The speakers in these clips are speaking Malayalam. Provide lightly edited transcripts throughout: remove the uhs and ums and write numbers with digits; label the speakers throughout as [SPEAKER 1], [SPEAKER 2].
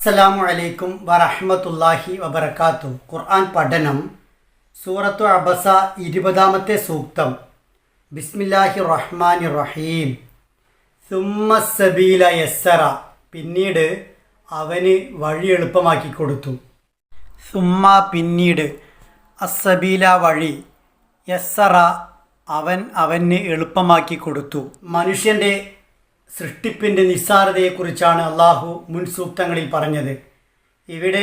[SPEAKER 1] അസ്സലാമു അലൈക്കും വറഹ്മത്തുള്ളാഹി വബറകാതുഹു. ഖുർആൻ പഠനം സൂറത്തു അബസ 20-ാമത്തെ സൂക്തം. ബിസ്മില്ലാഹിർ റഹ്മാനിർ റഹീം. സുമ്മ സബീല യസ്സറ, പിന്നീട് അവന് വഴി എളുപ്പമാക്കി കൊടുത്തു. സുമ്മ പിന്നീട്, അസ്സബീല വഴി, യസ്സറ അവന് എളുപ്പമാക്കി കൊടുത്തു. മനുഷ്യൻ്റെ സൃഷ്ടിപ്പിൻ്റെ നിസ്സാരതയെക്കുറിച്ചാണ് അള്ളാഹു മുൻ സൂക്തങ്ങളിൽ പറഞ്ഞത്. ഇവിടെ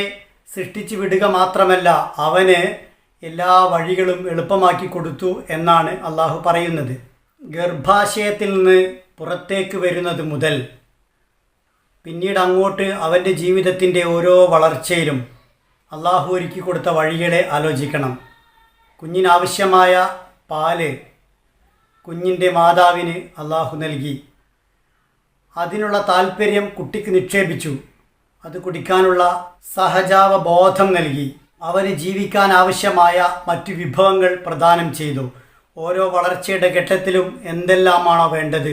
[SPEAKER 1] സൃഷ്ടിച്ചു വിടുക മാത്രമല്ല, അവന് എല്ലാ വഴികളും എളുപ്പമാക്കി കൊടുത്തു എന്നാണ് അള്ളാഹു പറയുന്നത്. ഗർഭാശയത്തിൽ നിന്ന് പുറത്തേക്ക് വരുന്നത് മുതൽ പിന്നീട് അങ്ങോട്ട് അവൻ്റെ ജീവിതത്തിൻ്റെ ഓരോ വളർച്ചയിലും അള്ളാഹു ഒരുക്കി കൊടുത്ത വഴികളെ ആലോചിക്കണം. കുഞ്ഞിനാവശ്യമായ പാല് കുഞ്ഞിൻ്റെ മാതാവിന് അള്ളാഹു നൽകി. അതിനുള്ള താല്പര്യം കുട്ടിക്ക് നിക്ഷേപിച്ചു. അത് കുടിക്കാനുള്ള സഹജാവബോധം നൽകി. അവന് ജീവിക്കാൻ ആവശ്യമായ മറ്റു വിഭവങ്ങൾ പ്രദാനം ചെയ്തു. ഓരോ വളർച്ചയുടെ ഘട്ടത്തിലും എന്തെല്ലാമാണോ വേണ്ടത്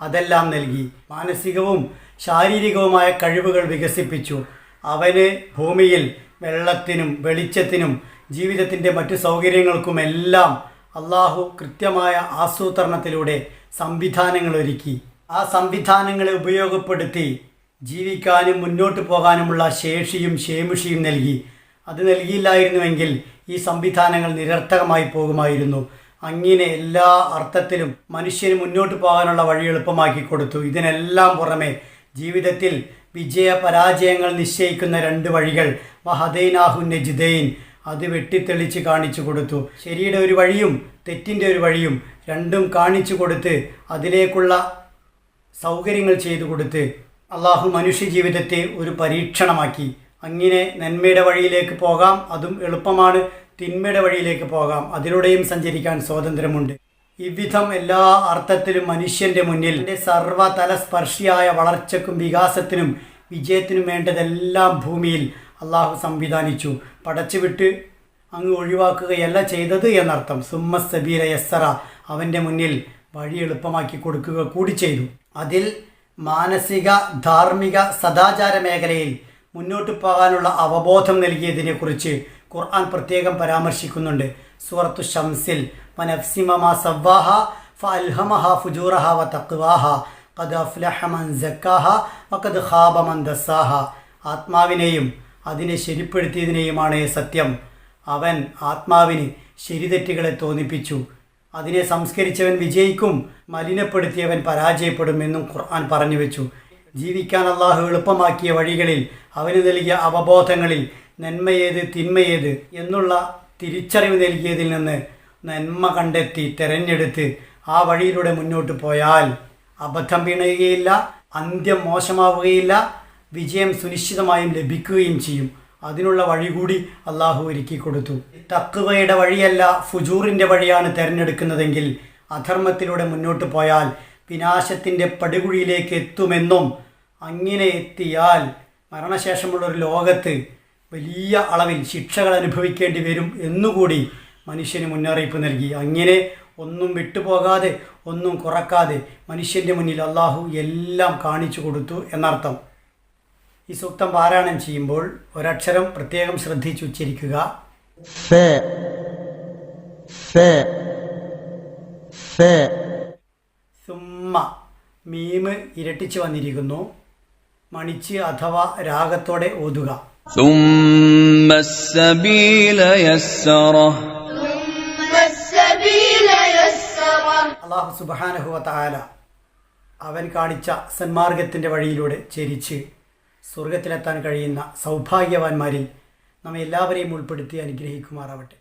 [SPEAKER 1] അതെല്ലാം നൽകി. മാനസികവും ശാരീരികവുമായ കഴിവുകൾ വികസിപ്പിച്ചു. അവന് ഭൂമിയിൽ വെള്ളത്തിനും വെളിച്ചത്തിനും ജീവിതത്തിൻ്റെ മറ്റു സൗകര്യങ്ങൾക്കുമെല്ലാം അള്ളാഹു കൃത്യമായ ആസൂത്രണത്തിലൂടെ സംവിധാനങ്ങൾ ഒരുക്കി. ആ സംവിധാനങ്ങളെ ഉപയോഗപ്പെടുത്തി ജീവിക്കാനും മുന്നോട്ട് പോകാനുമുള്ള ശേഷിയും ശേമുഷിയും നൽകി. അത് നൽകിയില്ലായിരുന്നുവെങ്കിൽ ഈ സംവിധാനങ്ങൾ നിരർത്ഥകമായി പോകുമായിരുന്നു. അങ്ങനെ എല്ലാ അർത്ഥത്തിലും മനുഷ്യന് മുന്നോട്ട് പോകാനുള്ള വഴി എളുപ്പമാക്കി കൊടുത്തു. ഇതിനെല്ലാം പുറമെ ജീവിതത്തിൽ വിജയ പരാജയങ്ങൾ നിശ്ചയിക്കുന്ന 2 വഴികൾ, വഹദൈനാഹു നജ്ദൈൻ, അത് വെട്ടിത്തെളിച്ച് കാണിച്ചു കൊടുത്തു. ശരിയുടെ ഒരു വഴിയും തെറ്റിൻ്റെ ഒരു വഴിയും രണ്ടും കാണിച്ചു കൊടുത്ത് അതിലേക്കുള്ള സൗകര്യങ്ങൾ ചെയ്തു കൊടുത്ത് അള്ളാഹു മനുഷ്യ ജീവിതത്തെ ഒരു പരീക്ഷണമാക്കി. അങ്ങനെ നന്മയുടെ വഴിയിലേക്ക് പോകാം, അതും എളുപ്പമാണ്. തിന്മയുടെ വഴിയിലേക്ക് പോകാം, അതിലൂടെയും സഞ്ചരിക്കാൻ സ്വാതന്ത്ര്യമുണ്ട്. ഇவ்விധം എല്ലാ അർത്ഥത്തിലും മനുഷ്യൻ്റെ മുന്നിൽ സർവ്വതലസ്പർശിയായ വളർച്ചയ്ക്കും വികാസത്തിനും വിജയത്തിനും വേണ്ടതെല്ലാം ഭൂമിയിൽ അള്ളാഹു സംവിധാനിച്ചു. പടച്ചുവിട്ട് അങ്ങ് ഒഴിവാക്കുകയല്ല ചെയ്തത് എന്നർത്ഥം. സുമ്മ സബീല യസ്സറ, അവൻ്റെ മുന്നിൽ വഴി എളുപ്പമാക്കി കൊടുക്കുക കൂടി ചെയ്തു. അതിൽ മാനസിക, ധാർമ്മിക, സദാചാര മേഖലയിൽ മുന്നോട്ട് പോകാനുള്ള അവബോധം നൽകിയതിനെക്കുറിച്ച് ഖുർആൻ പ്രത്യേകം പരാമർശിക്കുന്നുണ്ട്. സൂറത്തു ഷംസിൽ, വനഫ്സിമ മാ സവ്വാഹ ഫഅൽഹമഹ ഫുജൂറഹ വതഖ്വാഹ ഖദ് അഫ്ലഹ മൻ സക്കാഹ വഖദ് ഖാബ മൻ ദസ്സാഹ. ആത്മാവിനെയും അതിനെ ശരിപ്പെടുത്തിയതിനെയുമാണ് സത്യം. അവൻ ആത്മാവിന് ശരിതെറ്റുകളെ തോന്നിപ്പിച്ചു. അതിനെ സംസ്കരിച്ചവൻ വിജയിക്കും, മലിനപ്പെടുത്തിയവൻ പരാജയപ്പെടുമെന്നും ഖുർആൻ പറഞ്ഞു വെച്ചു. ജീവിക്കാൻ അള്ളാഹു എളുപ്പമാക്കിയ വഴികളിൽ, അവന് നൽകിയ അവബോധങ്ങളിൽ നന്മയേത് തിന്മയേത് എന്നുള്ള തിരിച്ചറിവ് നൽകിയതിൽ നിന്ന് നന്മ കണ്ടെത്തി തിരഞ്ഞെടുത്ത് ആ വഴിയിലൂടെ മുന്നോട്ട് പോയാൽ അബദ്ധം വീണുകയില്ല, അന്ത്യം മോശമാവുകയില്ല, വിജയം സുനിശ്ചിതമായും ലഭിക്കുകയും ചെയ്യും. അതിനുള്ള വഴി കൂടി അള്ളാഹു ഒരുക്കി കൊടുത്തു. തഖ്വയുടെ വഴിയല്ല ഫുജൂറിൻ്റെ വഴിയാണ് തിരഞ്ഞെടുക്കുന്നതെങ്കിൽ അധർമ്മത്തിലൂടെ മുന്നോട്ട് പോയാൽ വിനാശത്തിൻ്റെ പടുകുഴിയിലേക്ക് എത്തുമെന്നും, അങ്ങനെ എത്തിയാൽ മരണശേഷമുള്ളൊരു ലോകത്ത് വലിയ അളവിൽ ശിക്ഷകൾ അനുഭവിക്കേണ്ടി വരും എന്നുകൂടി മനുഷ്യന് മുന്നറിയിപ്പ് നൽകി. അങ്ങനെ ഒന്നും വിട്ടുപോകാതെ ഒന്നും കുറക്കാതെ മനുഷ്യൻ്റെ മുന്നിൽ അള്ളാഹു എല്ലാം കാണിച്ചു കൊടുത്തു എന്നർത്ഥം. ഈ സൂക്തം പാരായണം ചെയ്യുമ്പോൾ ഒരക്ഷരം പ്രത്യേകം ശ്രദ്ധിച്ചുച്ചരിക്കുക. സുമ്മ, മീമ് ഇരട്ടിച്ച് വന്നിരിക്കുന്നു. മണിച്ച് അഥവാ രാഗത്തോടെ ഓതുക.
[SPEAKER 2] ثم السبيل يسره.
[SPEAKER 1] അല്ലാഹു സുബ്ഹാനഹു വ തആല അവൻ കാണിച്ച സന്മാർഗത്തിൻ്റെ വഴിയിലൂടെ ചരിച്ച് സ്വർഗത്തിലെത്താൻ കഴിയുന്ന സൗഭാഗ്യവാന്മാരിൽ നമ്മെ എല്ലാവരെയും ഉൾപ്പെടുത്തി അനുഗ്രഹിക്കുമാറാവട്ടെ.